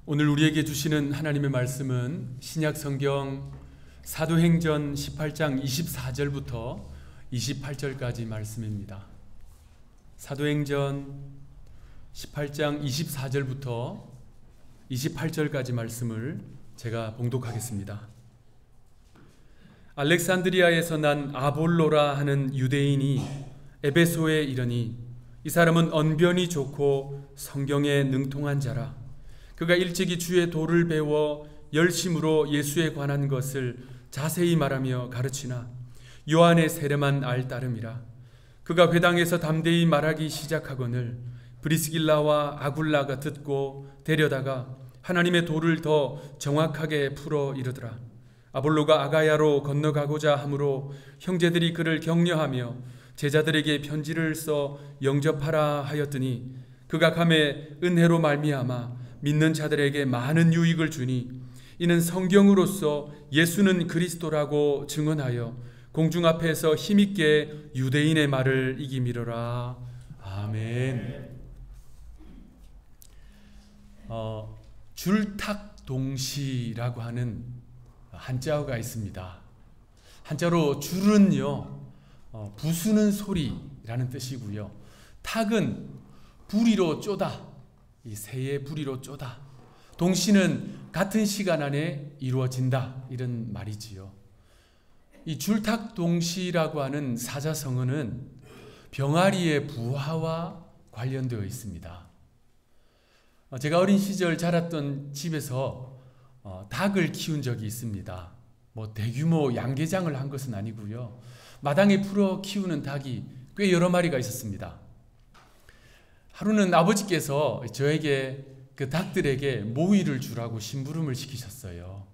오늘 우리에게 주시는 하나님의 말씀은 신약 성경 사도행전 18장 24절부터 28절까지 말씀입니다. 사도행전 18장 24절부터 28절까지 말씀을 제가 봉독하겠습니다. 알렉산드리아에서 난 아볼로라 하는 유대인이 에베소에 이르니 이 사람은 언변이 좋고 성경에 능통한 자라. 그가 일찍이 주의 도를 배워 열심으로 예수에 관한 것을 자세히 말하며 가르치나 요한의 세례만 알 따름이라. 그가 회당에서 담대히 말하기 시작하거늘 브리스길라와 아굴라가 듣고 데려다가 하나님의 도를 더 정확하게 풀어 이르더라. 아볼로가 아가야로 건너가고자 하므로 형제들이 그를 격려하며 제자들에게 편지를 써 영접하라 하였더니 그가 감에 은혜로 말미암아 믿는 자들에게 많은 유익을 주니 이는 성경으로서 예수는 그리스도라고 증언하여 공중 앞에서 힘있게 유대인의 말을 이기미러라. 아멘. 줄탁동시라고 하는 한자어가 있습니다. 한자로 줄은요 부수는 소리라는 뜻이고요. 탁은 부리로 쪼다, 이 새의 부리로 쪼다. 동시는 같은 시간 안에 이루어진다, 이런 말이지요. 이 줄탁동시라고 하는 사자성어는 병아리의 부화와 관련되어 있습니다. 제가 어린 시절 자랐던 집에서 닭을 키운 적이 있습니다. 대규모 양계장을 한 것은 아니고요. 마당에 풀어 키우는 닭이 꽤 여러 마리가 있었습니다. 하루는 아버지께서 저에게 그 닭들에게 모이를 주라고 심부름을 시키셨어요.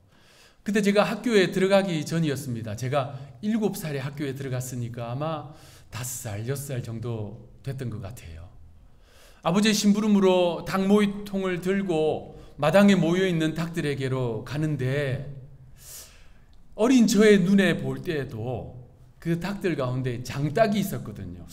그때 제가 학교에 들어가기 전이었습니다. 제가 7살에 학교에 들어갔으니까 아마 5살, 6살 정도 됐던 것 같아요. 아버지의 심부름으로 닭 모이통을 들고 마당에 모여있는 닭들에게로 가는데 어린 저의 눈에 볼 때에도 그 닭들 가운데 장닭이 있었거든요.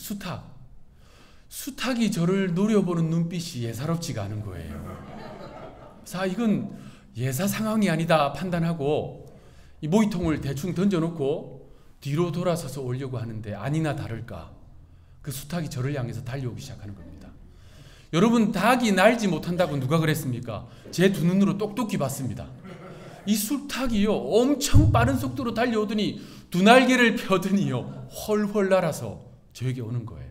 수탉이 저를 노려보는 눈빛이 예사롭지가 않은 거예요. 자, 이건 예사 상황이 아니다 판단하고 이 모이통을 대충 던져놓고 뒤로 돌아서서 오려고 하는데 아니나 다를까 그 수탉이 저를 향해서 달려오기 시작하는 겁니다. 여러분, 닭이 날지 못한다고 누가 그랬습니까? 제 두 눈으로 똑똑히 봤습니다. 이 수탉이요 엄청 빠른 속도로 달려오더니 두 날개를 펴더니요 헐헐 날아서 저에게 오는 거예요.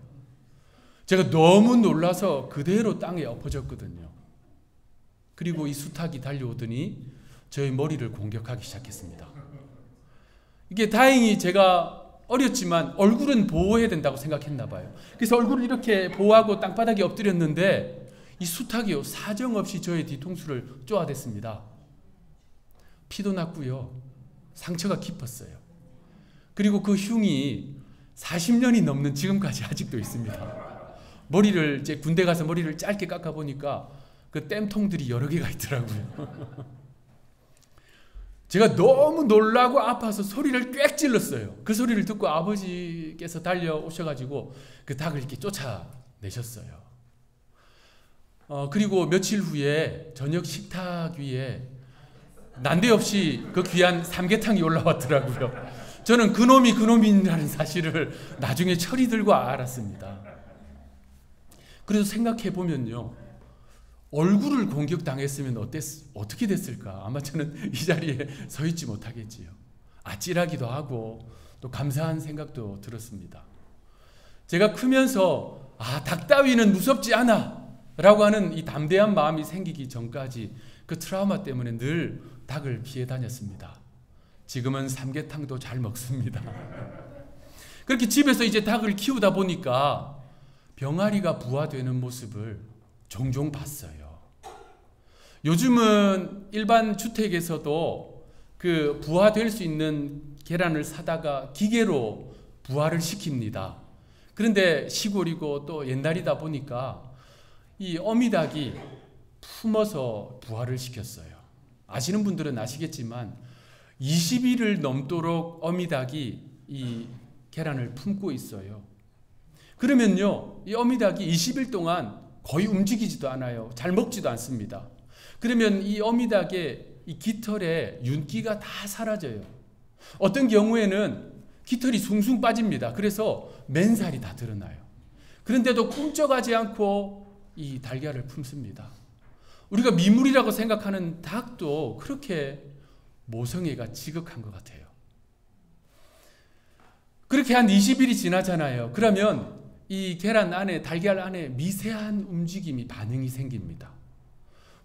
제가 너무 놀라서 그대로 땅에 엎어졌거든요. 그리고 이 수탉이 달려오더니 저의 머리를 공격하기 시작했습니다. 이게 다행히 제가 어렸지만 얼굴은 보호해야 된다고 생각했나 봐요. 그래서 얼굴을 이렇게 보호하고 땅바닥에 엎드렸는데 이 수탉이요 사정없이 저의 뒤통수를 쪼아댔습니다. 피도 났고요. 상처가 깊었어요. 그리고 그 흉이 40년이 넘는 지금까지 아직도 있습니다. 머리를 이제 군대 가서 머리를 짧게 깎아 보니까 그 땜통들이 여러 개가 있더라고요. 제가 너무 놀라고 아파서 소리를 꽥 질렀어요. 그 소리를 듣고 아버지께서 달려오셔가지고 그 닭을 이렇게 쫓아내셨어요. 그리고 며칠 후에 저녁 식탁 위에 난데없이 그 귀한 삼계탕이 올라왔더라고요. 저는 그놈이라는 사실을 나중에 철이 들고 알았습니다. 그래서 생각해보면요. 얼굴을 공격당했으면 어떻게 됐을까? 아마 저는 이 자리에 서 있지 못하겠지요. 아찔하기도 하고 또 감사한 생각도 들었습니다. 제가 크면서 닭 따위는 무섭지 않아 라고 하는 이 담대한 마음이 생기기 전까지 그 트라우마 때문에 늘 닭을 피해 다녔습니다. 지금은 삼계탕도 잘 먹습니다. 그렇게 집에서 이제 닭을 키우다 보니까 병아리가 부화되는 모습을 종종 봤어요. 요즘은 일반 주택에서도 그 부화될 수 있는 계란을 사다가 기계로 부화를 시킵니다. 그런데 시골이고 또 옛날이다 보니까 이 어미닭이 품어서 부화를 시켰어요. 아시는 분들은 아시겠지만 20일을 넘도록 어미닭이 이 계란을 품고 있어요. 그러면요, 이 어미닭이 20일 동안 거의 움직이지도 않아요. 잘 먹지도 않습니다. 그러면 이 어미닭의 이 깃털에 윤기가 다 사라져요. 어떤 경우에는 깃털이 숭숭 빠집니다. 그래서 맨살이 다 드러나요. 그런데도 꿈쩍하지 않고 이 달걀을 품습니다. 우리가 미물이라고 생각하는 닭도 그렇게 모성애가 지극한 것 같아요. 그렇게 한 20일이 지나잖아요. 그러면 이 계란 안에, 달걀 안에 미세한 움직임이, 반응이 생깁니다.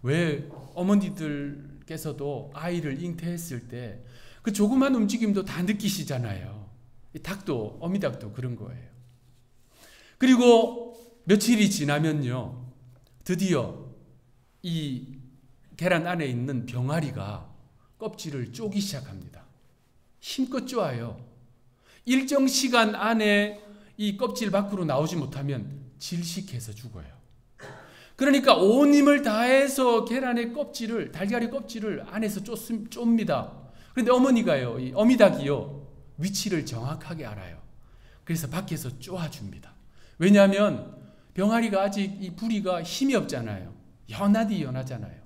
왜 어머니들께서도 아이를 잉태했을 때 그 조그만 움직임도 다 느끼시잖아요. 이 닭도, 어미닭도 그런 거예요. 그리고 며칠이 지나면요, 드디어 이 계란 안에 있는 병아리가 껍질을 쪼기 시작합니다. 힘껏 쪼아요. 일정 시간 안에 이 껍질 밖으로 나오지 못하면 질식해서 죽어요. 그러니까 온 힘을 다해서 계란의 껍질을, 달걀의 껍질을 안에서 쫍니다. 그런데 어머니가요, 이 어미닭이요, 위치를 정확하게 알아요. 그래서 밖에서 쪼아줍니다. 왜냐하면 병아리가 아직 이 부리가 힘이 없잖아요. 연하잖아요.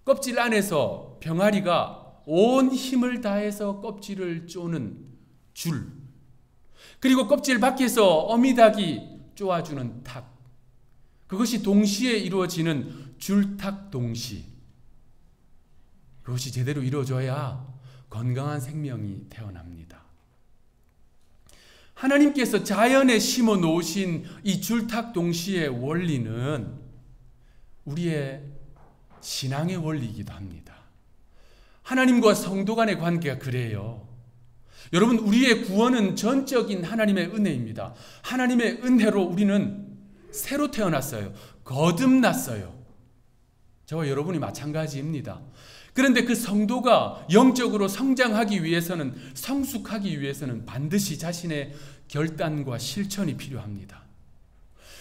껍질 안에서 병아리가 온 힘을 다해서 껍질을 쪼는 줄, 그리고 껍질 밖에서 어미닭이 쪼아주는 탁, 그것이 동시에 이루어지는 줄탁동시, 그것이 제대로 이루어져야 건강한 생명이 태어납니다. 하나님께서 자연에 심어 놓으신 이 줄탁동시의 원리는 우리의 신앙의 원리이기도 합니다. 하나님과 성도 간의 관계가 그래요. 여러분, 우리의 구원은 전적인 하나님의 은혜입니다. 하나님의 은혜로 우리는 새로 태어났어요. 거듭났어요. 저와 여러분이 마찬가지입니다. 그런데 그 성도가 영적으로 성장하기 위해서는, 성숙하기 위해서는 반드시 자신의 결단과 실천이 필요합니다.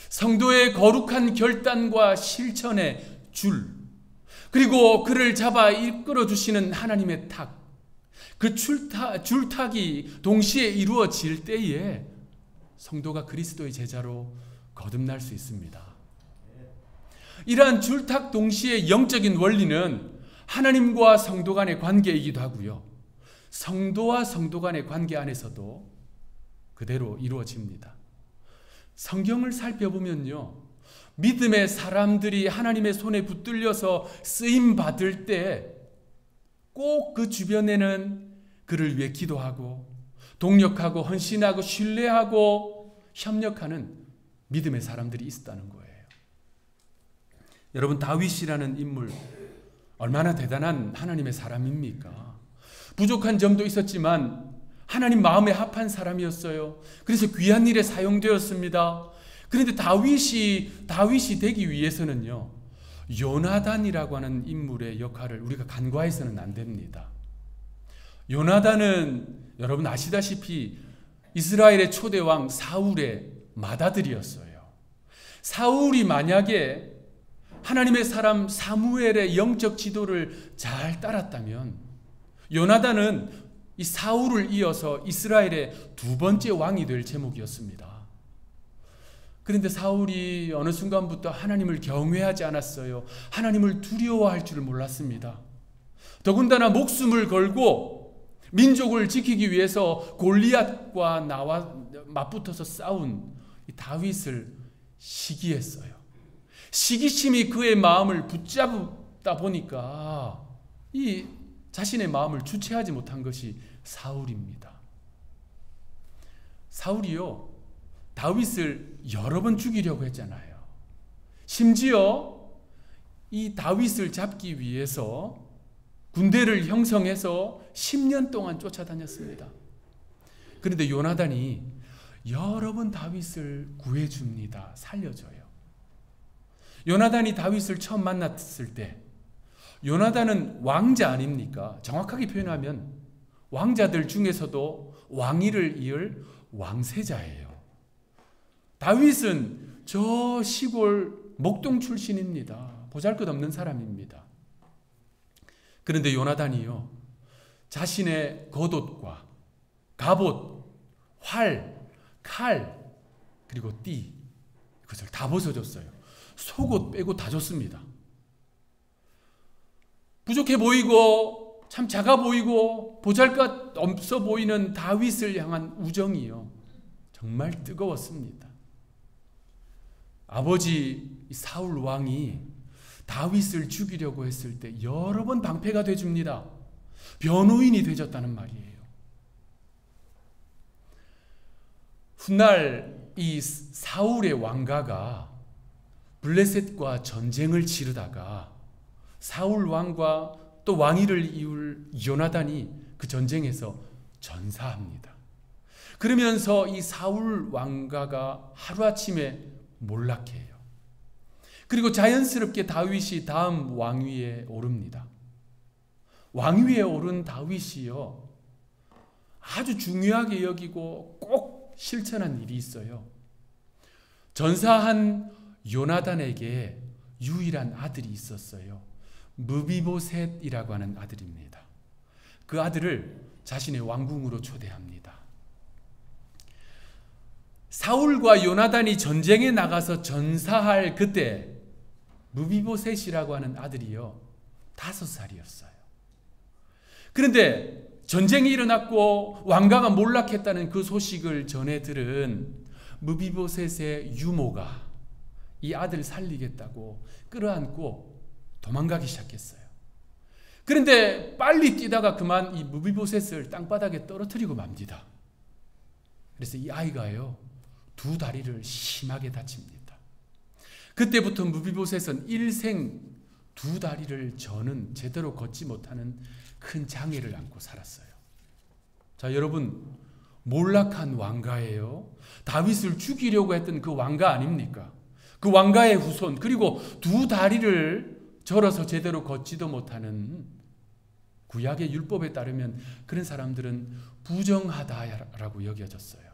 성도의 거룩한 결단과 실천의 줄, 그리고 그를 잡아 이끌어 주시는 하나님의 탁, 그 줄탁이 동시에 이루어질 때에 성도가 그리스도의 제자로 거듭날 수 있습니다. 이러한 줄탁 동시의 영적인 원리는 하나님과 성도 간의 관계이기도 하고요, 성도와 성도 간의 관계 안에서도 그대로 이루어집니다. 성경을 살펴보면요, 믿음의 사람들이 하나님의 손에 붙들려서 쓰임 받을 때 꼭 그 주변에는 그를 위해 기도하고 동력하고 헌신하고 신뢰하고 협력하는 믿음의 사람들이 있었다는 거예요. 여러분, 다윗이라는 인물 얼마나 대단한 하나님의 사람입니까? 부족한 점도 있었지만 하나님 마음에 합한 사람이었어요. 그래서 귀한 일에 사용되었습니다. 그런데 다윗이 되기 위해서는요, 요나단이라고 하는 인물의 역할을 우리가 간과해서는 안 됩니다. 요나단은 여러분 아시다시피 이스라엘의 초대왕 사울의 맏아들이었어요. 사울이 만약에 하나님의 사람 사무엘의 영적 지도를 잘 따랐다면 요나단은 이 사울을 이어서 이스라엘의 두 번째 왕이 될 제목이었습니다. 그런데 사울이 어느 순간부터 하나님을 경외하지 않았어요. 하나님을 두려워할 줄을 몰랐습니다. 더군다나 목숨을 걸고 민족을 지키기 위해서 골리앗과 나와 맞붙어서 싸운 이 다윗을 시기했어요. 시기심이 그의 마음을 붙잡다 보니까 이 자신의 마음을 주체하지 못한 것이 사울입니다. 사울이요, 다윗을 여러 번 죽이려고 했잖아요. 심지어 이 다윗을 잡기 위해서 군대를 형성해서 10년 동안 쫓아다녔습니다. 그런데 요나단이 여러 번 다윗을 구해줍니다. 살려줘요. 요나단이 다윗을 처음 만났을 때, 요나단은 왕자 아닙니까? 정확하게 표현하면 왕자들 중에서도 왕위를 이을 왕세자예요. 다윗은 저 시골 목동 출신입니다. 보잘것없는 사람입니다. 그런데 요나단이요, 자신의 겉옷과 갑옷, 활, 칼, 그리고 띠, 그것을 다 벗어줬어요. 속옷 빼고 다 줬습니다. 부족해 보이고 참 작아 보이고 보잘것 없어 보이는 다윗을 향한 우정이요, 정말 뜨거웠습니다. 아버지 사울 왕이 다윗을 죽이려고 했을 때 여러 번 방패가 돼줍니다. 변호인이 되줬다는 말이에요. 훗날 이 사울의 왕가가 블레셋과 전쟁을 치르다가 사울 왕과 또 왕위를 이을 요나단이 그 전쟁에서 전사합니다. 그러면서 이 사울 왕가가 하루아침에 몰락해요. 그리고 자연스럽게 다윗이 다음 왕위에 오릅니다. 왕위에 오른 다윗이요, 아주 중요하게 여기고 꼭 실천한 일이 있어요. 전사한 요나단에게 유일한 아들이 있었어요. 무비보셋이라고 하는 아들입니다. 그 아들을 자신의 왕궁으로 초대합니다. 사울과 요나단이 전쟁에 나가서 전사할 그때 무비보셋이라고 하는 아들이요, 5살이었어요. 그런데 전쟁이 일어났고 왕가가 몰락했다는 그 소식을 전해 들은 무비보셋의 유모가 이 아들 살리겠다고 끌어안고 도망가기 시작했어요. 그런데 빨리 뛰다가 그만 이 무비보셋을 땅바닥에 떨어뜨리고 맙니다. 그래서 이 아이가요, 2 다리를 심하게 다칩니다. 그때부터 무비보셋은 일생 2 다리를 저는 제대로 걷지 못하는 큰 장애를 안고 살았어요. 자, 여러분, 몰락한 왕가예요. 다윗을 죽이려고 했던 그 왕가 아닙니까? 그 왕가의 후손, 그리고 2 다리를 절어서 제대로 걷지도 못하는, 구약의 율법에 따르면 그런 사람들은 부정하다라고 여겨졌어요.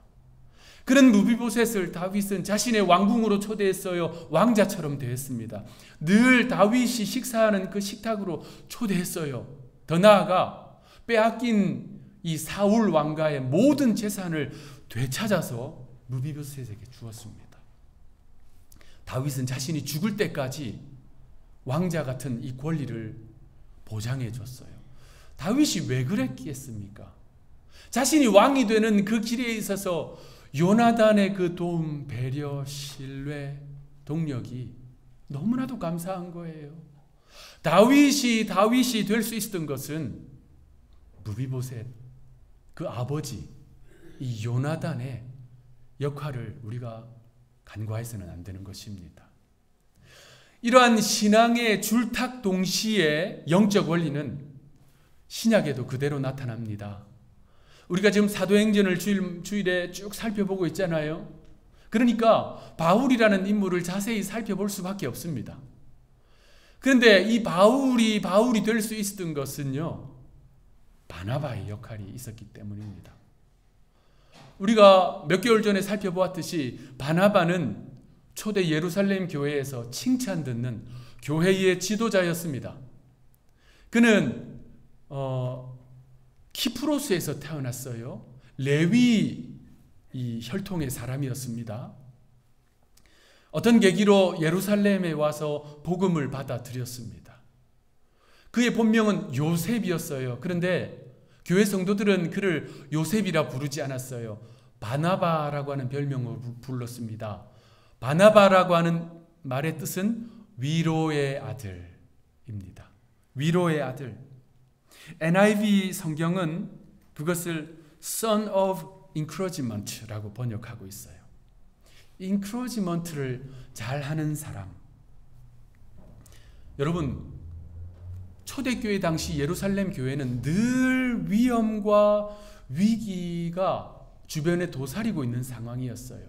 그런 무비보셋을 다윗은 자신의 왕궁으로 초대했어요. 왕자처럼 대했습니다. 늘 다윗이 식사하는 그 식탁으로 초대했어요. 더 나아가 빼앗긴 이 사울 왕가의 모든 재산을 되찾아서 무비보셋에게 주었습니다. 다윗은 자신이 죽을 때까지 왕자 같은 이 권리를 보장해 줬어요. 다윗이 왜 그랬겠습니까? 자신이 왕이 되는 그 길에 있어서 요나단의 그 도움, 배려, 신뢰, 동력이 너무나도 감사한 거예요. 다윗이 될 수 있었던 것은 무비보셋, 그 아버지 이 요나단의 역할을 우리가 간과해서는 안 되는 것입니다. 이러한 신앙의 줄탁 동시에 영적 원리는 신약에도 그대로 나타납니다. 우리가 지금 사도행전을 주일에 쭉 살펴보고 있잖아요. 그러니까 바울이라는 인물을 자세히 살펴볼 수밖에 없습니다. 그런데 이 바울이 될 수 있었던 것은요, 바나바의 역할이 있었기 때문입니다. 우리가 몇 개월 전에 살펴보았듯이 바나바는 초대 예루살렘 교회에서 칭찬 듣는 교회의 지도자였습니다. 그는 키프로스에서 태어났어요. 레위 이 혈통의 사람이었습니다. 어떤 계기로 예루살렘에 와서 복음을 받아들였습니다. 그의 본명은 요셉이었어요. 그런데 교회 성도들은 그를 요셉이라 부르지 않았어요. 바나바라고 하는 별명으로 불렀습니다. 바나바라고 하는 말의 뜻은 위로의 아들입니다. 위로의 아들. NIV 성경은 그것을 Son of Encouragement라고 번역하고 있어요. Encouragement를 잘하는 사람. 여러분, 초대교회 당시 예루살렘 교회는 늘 위험과 위기가 주변에 도사리고 있는 상황이었어요.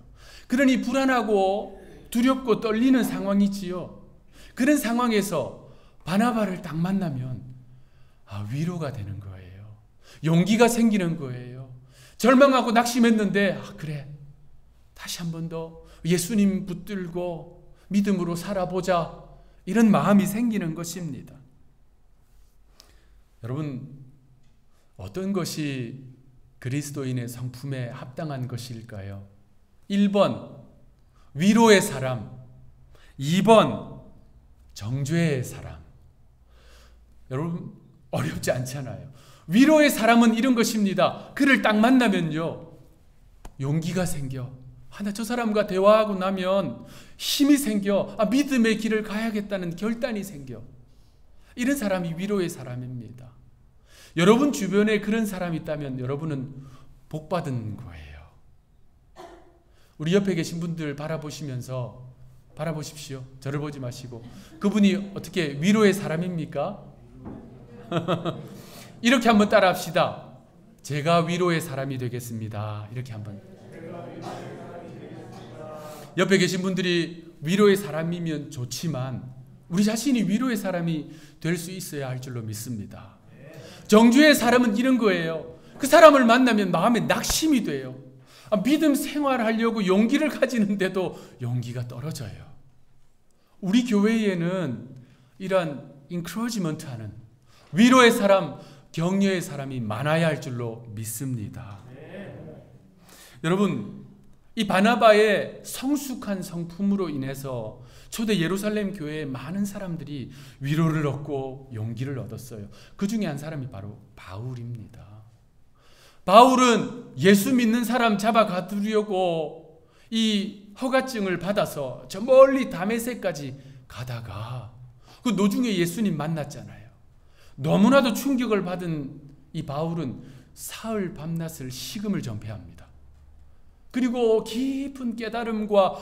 그러니 불안하고 두렵고 떨리는 상황이지요. 그런 상황에서 바나바를 딱 만나면 위로가 되는 거예요. 용기가 생기는 거예요. 절망하고 낙심했는데 그래, 다시 한 번 더 예수님 붙들고 믿음으로 살아보자, 이런 마음이 생기는 것입니다. 여러분, 어떤 것이 그리스도인의 성품에 합당한 것일까요? 1번 위로의 사람, 2번 정죄의 사람. 여러분 어렵지 않잖아요. 위로의 사람은 이런 것입니다. 그를 딱 만나면요, 용기가 생겨. 나 저 사람과 대화하고 나면 힘이 생겨. 믿음의 길을 가야겠다는 결단이 생겨. 이런 사람이 위로의 사람입니다. 여러분 주변에 그런 사람이 있다면 여러분은 복 받은 거예요. 우리 옆에 계신 분들 바라보시면서 바라보십시오. 저를 보지 마시고. 그분이 어떻게 위로의 사람입니까? 이렇게 한번 따라 합시다. 제가 위로의 사람이 되겠습니다. 이렇게 한번. 옆에 계신 분들이 위로의 사람이면 좋지만 우리 자신이 위로의 사람이 될 수 있어야 할 줄로 믿습니다. 정주의 사람은 이런 거예요. 그 사람을 만나면 마음에 낙심이 돼요. 믿음 생활하려고 용기를 가지는데도 용기가 떨어져요. 우리 교회에는 이러한 encouragement 하는 위로의 사람, 격려의 사람이 많아야 할 줄로 믿습니다. 여러분, 이 바나바의 성숙한 성품으로 인해서 초대 예루살렘 교회에 많은 사람들이 위로를 얻고 용기를 얻었어요. 그 중에 한 사람이 바로 바울입니다. 바울은 예수 믿는 사람 잡아가두려고 이 허가증을 받아서 저 멀리 다메섹까지 가다가 그 노중에 예수님 만났잖아요. 너무나도 충격을 받은 이 바울은 사흘 밤낮을 식음을 전폐합니다. 그리고 깊은 깨달음과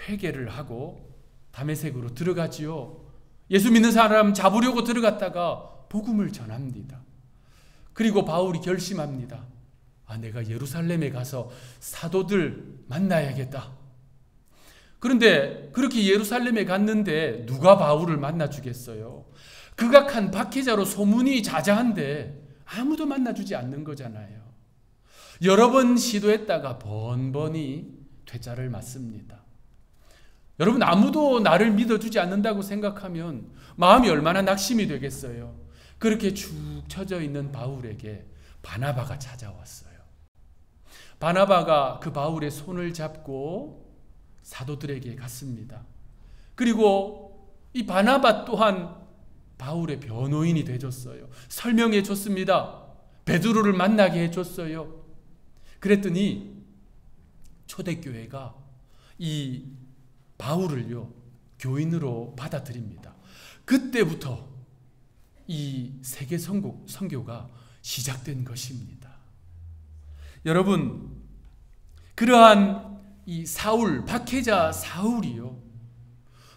회개를 하고 다메섹으로 들어가지요. 예수 믿는 사람 잡으려고 들어갔다가 복음을 전합니다. 그리고 바울이 결심합니다. 내가 예루살렘에 가서 사도들 만나야겠다. 그런데 그렇게 예루살렘에 갔는데 누가 바울을 만나주겠어요? 극악한 박해자로 소문이 자자한데 아무도 만나주지 않는 거잖아요. 여러 번 시도했다가 번번이 퇴짜를 맞습니다. 여러분, 아무도 나를 믿어주지 않는다고 생각하면 마음이 얼마나 낙심이 되겠어요. 그렇게 축 처져 있는 바울에게 바나바가 찾아왔어요. 바나바가 그 바울의 손을 잡고 사도들에게 갔습니다. 그리고 이 바나바 또한 바울의 변호인이 되어줬어요. 설명해 줬습니다. 베드로를 만나게 해줬어요. 그랬더니 초대교회가 이 바울을요, 교인으로 받아들입니다. 그때부터 이 세계 선교가 시작된 것입니다. 여러분, 그러한 이 사울, 박해자 사울이요,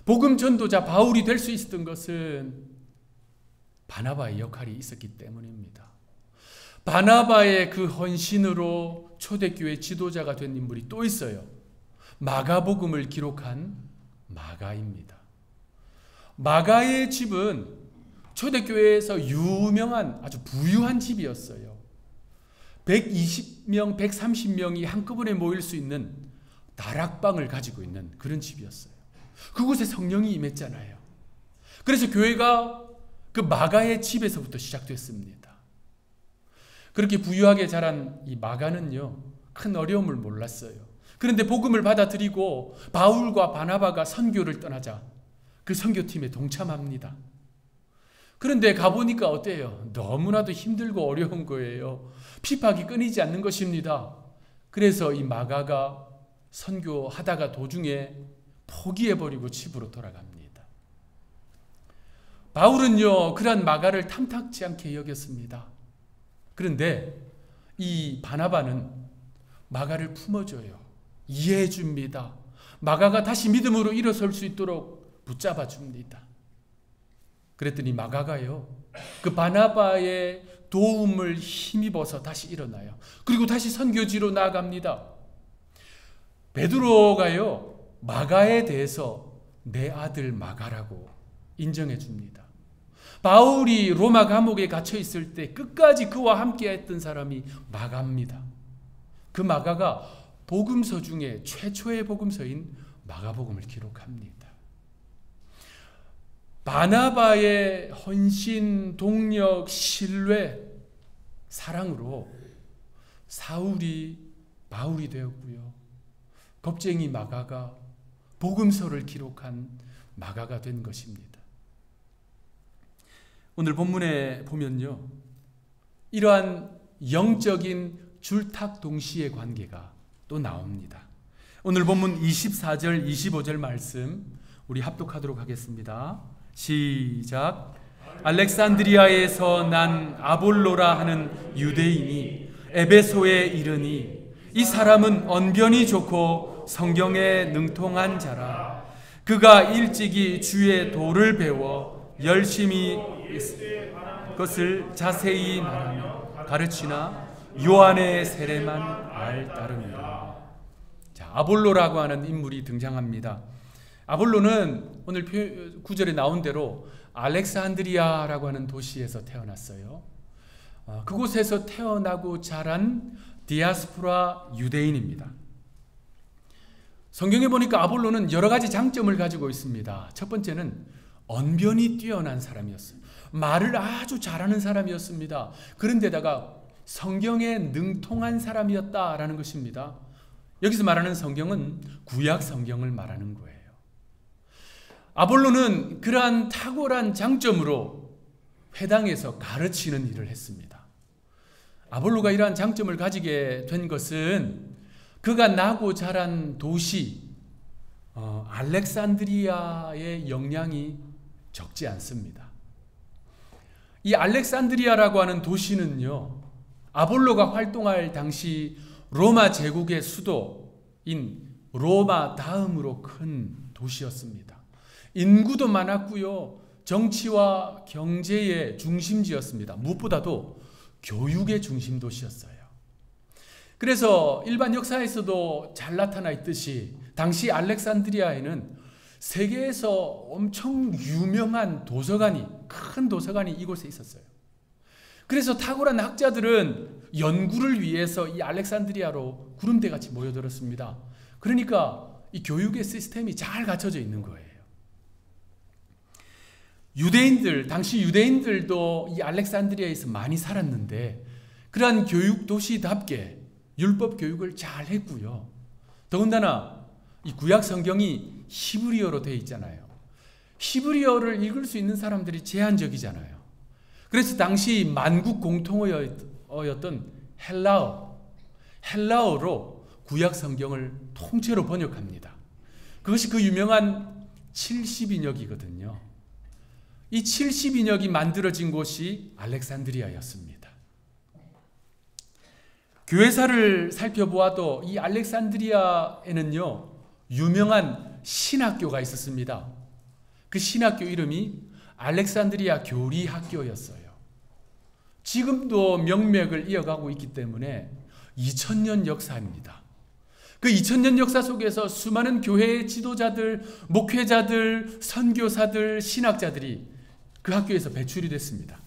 복음 전도자 바울이 될 수 있었던 것은 바나바의 역할이 있었기 때문입니다. 바나바의 그 헌신으로 초대교회 지도자가 된 인물이 또 있어요. 마가복음을 기록한 마가입니다. 마가의 집은 초대교회에서 유명한 아주 부유한 집이었어요. 120명, 130명이 한꺼번에 모일 수 있는 다락방을 가지고 있는 그런 집이었어요. 그곳에 성령이 임했잖아요. 그래서 교회가 그 마가의 집에서부터 시작됐습니다. 그렇게 부유하게 자란 이 마가는요, 큰 어려움을 몰랐어요. 그런데 복음을 받아들이고 바울과 바나바가 선교를 떠나자 그 선교팀에 동참합니다. 그런데 가보니까 어때요? 너무나도 힘들고 어려운 거예요. 핍박이 끊이지 않는 것입니다. 그래서 이 마가가 선교하다가 도중에 포기해버리고 집으로 돌아갑니다. 바울은요, 그런 마가를 탐탁지 않게 여겼습니다. 그런데 이 바나바는 마가를 품어줘요. 이해해 줍니다. 마가가 다시 믿음으로 일어설 수 있도록 붙잡아 줍니다. 그랬더니 마가가요, 그 바나바의 도움을 힘입어서 다시 일어나요. 그리고 다시 선교지로 나아갑니다. 베드로가요, 마가에 대해서 내 아들 마가라고 인정해 줍니다. 바울이 로마 감옥에 갇혀 있을 때 끝까지 그와 함께 했던 사람이 마가입니다. 그 마가가 복음서 중에 최초의 복음서인 마가복음을 기록합니다. 바나바의 헌신, 동력, 신뢰, 사랑으로 사울이 바울이 되었고요. 겁쟁이 마가가 복음서를 기록한 마가가 된 것입니다. 오늘 본문에 보면요, 이러한 영적인 줄탁 동시의 관계가 또 나옵니다. 오늘 본문 24절 25절 말씀 우리 합독하도록 하겠습니다. 시작. 알렉산드리아에서 난 아볼로라 하는 유대인이 에베소에 이르니 이 사람은 언변이 좋고 성경에 능통한 자라. 그가 일찍이 주의 도를 배워 열심히 그것을 자세히 말하며 가르치나 요한의 세례만 알 따름이라. 자, 아볼로라고 하는 인물이 등장합니다. 아볼로는 오늘 9절에 나온 대로 알렉산드리아라고 하는 도시에서 태어났어요. 그곳에서 태어나고 자란 디아스포라 유대인입니다. 성경에 보니까 아볼로는 여러 가지 장점을 가지고 있습니다. 첫 번째는 언변이 뛰어난 사람이었어요. 말을 아주 잘하는 사람이었습니다. 그런데다가 성경에 능통한 사람이었다라는 것입니다. 여기서 말하는 성경은 구약 성경을 말하는 거예요. 아볼로는 그러한 탁월한 장점으로 회당에서 가르치는 일을 했습니다. 아볼로가 이러한 장점을 가지게 된 것은 그가 나고 자란 도시 알렉산드리아의 영향이 적지 않습니다. 이 알렉산드리아라고 하는 도시는요, 아볼로가 활동할 당시 로마 제국의 수도인 로마 다음으로 큰 도시였습니다. 인구도 많았고요, 정치와 경제의 중심지였습니다. 무엇보다도 교육의 중심 도시였어요. 그래서 일반 역사에서도 잘 나타나 있듯이 당시 알렉산드리아에는 세계에서 엄청 유명한 도서관이, 큰 도서관이 이곳에 있었어요. 그래서 탁월한 학자들은 연구를 위해서 이 알렉산드리아로 구름대같이 모여들었습니다. 그러니까 이 교육의 시스템이 잘 갖춰져 있는 거예요. 당시 유대인들도 이 알렉산드리아에서 많이 살았는데 그러한 교육 도시답게 율법 교육을 잘 했고요. 더군다나 이 구약 성경이 히브리어로 되어 있잖아요. 히브리어를 읽을 수 있는 사람들이 제한적이잖아요. 그래서 당시 만국 공통어였던 헬라어로 구약 성경을 통째로 번역합니다. 그것이 그 유명한 70인역이거든요. 이 70인역이 만들어진 곳이 알렉산드리아였습니다. 교회사를 살펴보아도 이 알렉산드리아에는요, 유명한 신학교가 있었습니다. 그 신학교 이름이 알렉산드리아 교리학교였어요. 지금도 명맥을 이어가고 있기 때문에 2000년 역사입니다. 그 2000년 역사 속에서 수많은 교회의 지도자들, 목회자들, 선교사들, 신학자들이 그 학교에서 배출이 됐습니다.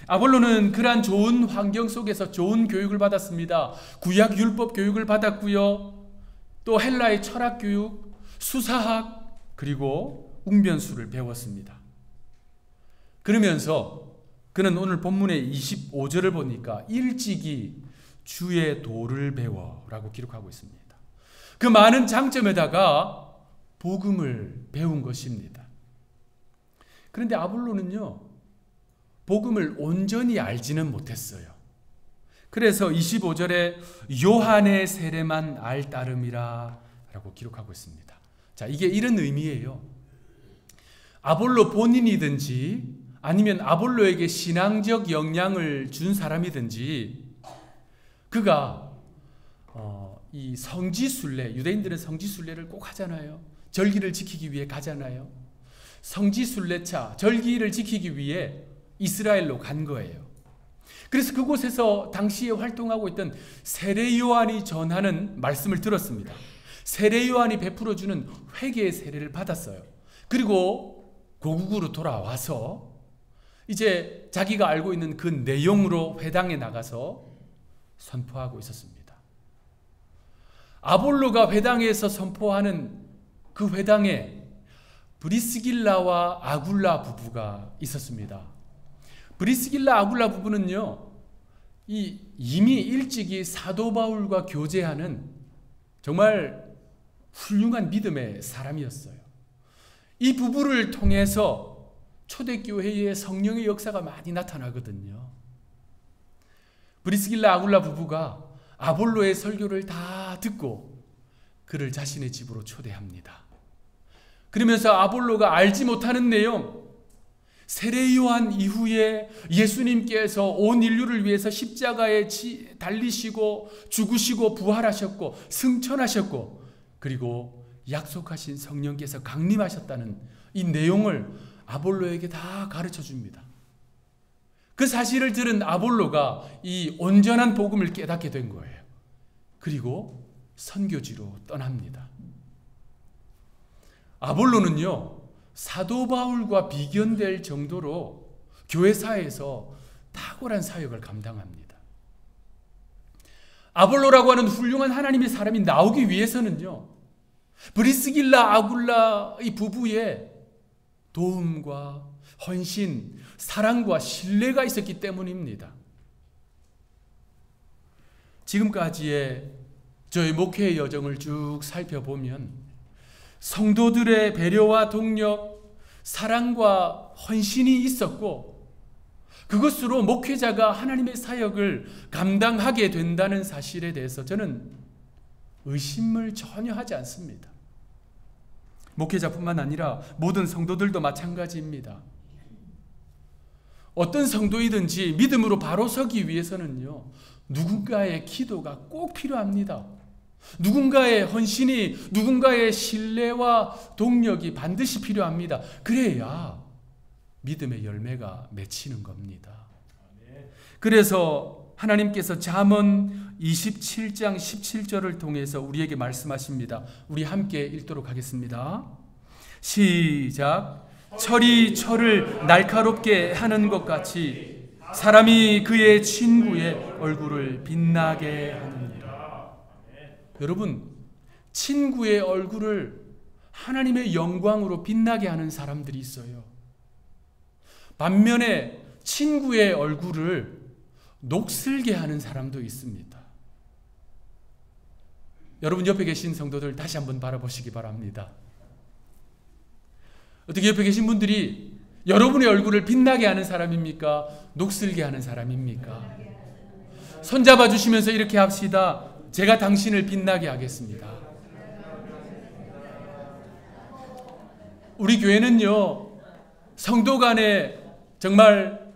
아볼로는 그러한 좋은 환경 속에서 좋은 교육을 받았습니다. 구약 율법 교육을 받았고요. 또 헬라의 철학 교육, 수사학, 그리고 웅변수를 배웠습니다. 그러면서 그는 오늘 본문의 25절을 보니까 일찍이 주의 도를 배워라고 기록하고 있습니다. 그 많은 장점에다가 복음을 배운 것입니다. 그런데 아볼로는요, 복음을 온전히 알지는 못했어요. 그래서 25절에 요한의 세례만 알 따름이라 라고 기록하고 있습니다. 자, 이게 이런 의미예요. 아볼로 본인이든지 아니면 아볼로에게 신앙적 영향을 준 사람이든지 그가 이 성지순례, 유대인들은 성지순례를 꼭 하잖아요. 절기를 지키기 위해 가잖아요. 성지순례차, 절기를 지키기 위해 이스라엘로 간 거예요. 그래서 그곳에서 당시에 활동하고 있던 세례 요한이 전하는 말씀을 들었습니다. 세례 요한이 베풀어주는 회개의 세례를 받았어요. 그리고 고국으로 돌아와서 이제 자기가 알고 있는 그 내용으로 회당에 나가서 선포하고 있었습니다. 아볼로가 회당에서 선포하는 그 회당에 브리스길라와 아굴라 부부가 있었습니다. 브리스길라 아굴라 부부는요, 이미 일찍이 사도 바울과 교제하는 정말 훌륭한 믿음의 사람이었어요. 이 부부를 통해서 초대교회에 성령의 역사가 많이 나타나거든요. 브리스길라 아굴라 부부가 아볼로의 설교를 다 듣고 그를 자신의 집으로 초대합니다. 그러면서 아볼로가 알지 못하는 내용, 세례 요한 이후에 예수님께서 온 인류를 위해서 십자가에 달리시고 죽으시고 부활하셨고 승천하셨고 그리고 약속하신 성령께서 강림하셨다는 이 내용을 아볼로에게 다 가르쳐 줍니다. 그 사실을 들은 아볼로가 이 온전한 복음을 깨닫게 된 거예요. 그리고 선교지로 떠납니다. 아볼로는요, 사도 바울과 비견될 정도로 교회사에서 탁월한 사역을 감당합니다. 아볼로라고 하는 훌륭한 하나님의 사람이 나오기 위해서는요, 브리스길라 아굴라 이 부부의 도움과 헌신, 사랑과 신뢰가 있었기 때문입니다. 지금까지의 저희 목회의 여정을 쭉 살펴보면 성도들의 배려와 동력, 사랑과 헌신이 있었고 그것으로 목회자가 하나님의 사역을 감당하게 된다는 사실에 대해서 저는 의심을 전혀 하지 않습니다. 목회자뿐만 아니라 모든 성도들도 마찬가지입니다. 어떤 성도이든지 믿음으로 바로 서기 위해서는요, 누군가의 기도가 꼭 필요합니다. 누군가의 헌신이, 누군가의 신뢰와 동력이 반드시 필요합니다. 그래야 믿음의 열매가 맺히는 겁니다. 그래서 하나님께서 잠언 27장 17절을 통해서 우리에게 말씀하십니다. 우리 함께 읽도록 하겠습니다. 시작. 철이 철을 날카롭게 하는 것 같이 사람이 그의 친구의 얼굴을 빛나게 하느니라. 여러분, 친구의 얼굴을 하나님의 영광으로 빛나게 하는 사람들이 있어요. 반면에 친구의 얼굴을 녹슬게 하는 사람도 있습니다. 여러분 옆에 계신 성도들 다시 한번 바라보시기 바랍니다. 어떻게 옆에 계신 분들이 여러분의 얼굴을 빛나게 하는 사람입니까? 녹슬게 하는 사람입니까? 손잡아 주시면서 이렇게 합시다. 제가 당신을 빛나게 하겠습니다. 우리 교회는요, 성도 간에 정말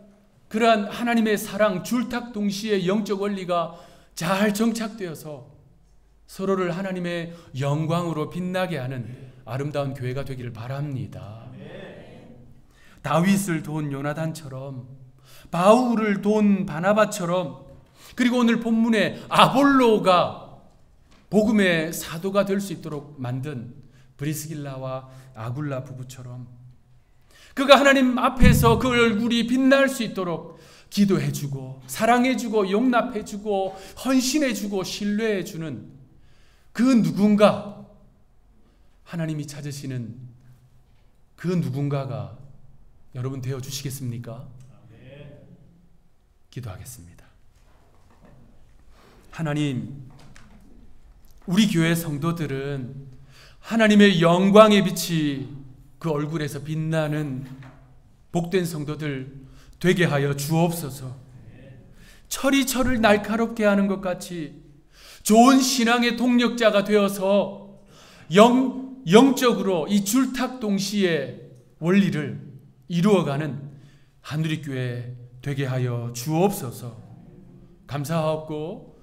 그러한 하나님의 사랑, 줄탁동시에 영적 원리가 잘 정착되어서 서로를 하나님의 영광으로 빛나게 하는 아름다운 교회가 되기를 바랍니다. 다윗을 도운 요나단처럼, 바울을 도운 바나바처럼, 그리고 오늘 본문에 아볼로가 복음의 사도가 될 수 있도록 만든 브리스길라와 아굴라 부부처럼 그가 하나님 앞에서 그 얼굴이 빛날 수 있도록 기도해주고 사랑해주고 용납해주고 헌신해주고 신뢰해주는 그 누군가, 하나님이 찾으시는 그 누군가가 여러분 되어주시겠습니까? 기도하겠습니다. 하나님, 우리 교회 성도들은 하나님의 영광의 빛이 그 얼굴에서 빛나는 복된 성도들 되게 하여 주옵소서. 철이 철을 날카롭게 하는 것 같이 좋은 신앙의 동력자가 되어서 영적으로 이 줄탁동시의 원리를 이루어가는 한우리교회 되게 하여 주옵소서. 감사하옵고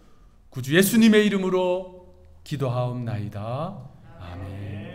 구주 예수님의 이름으로 기도하옵나이다. 아멘.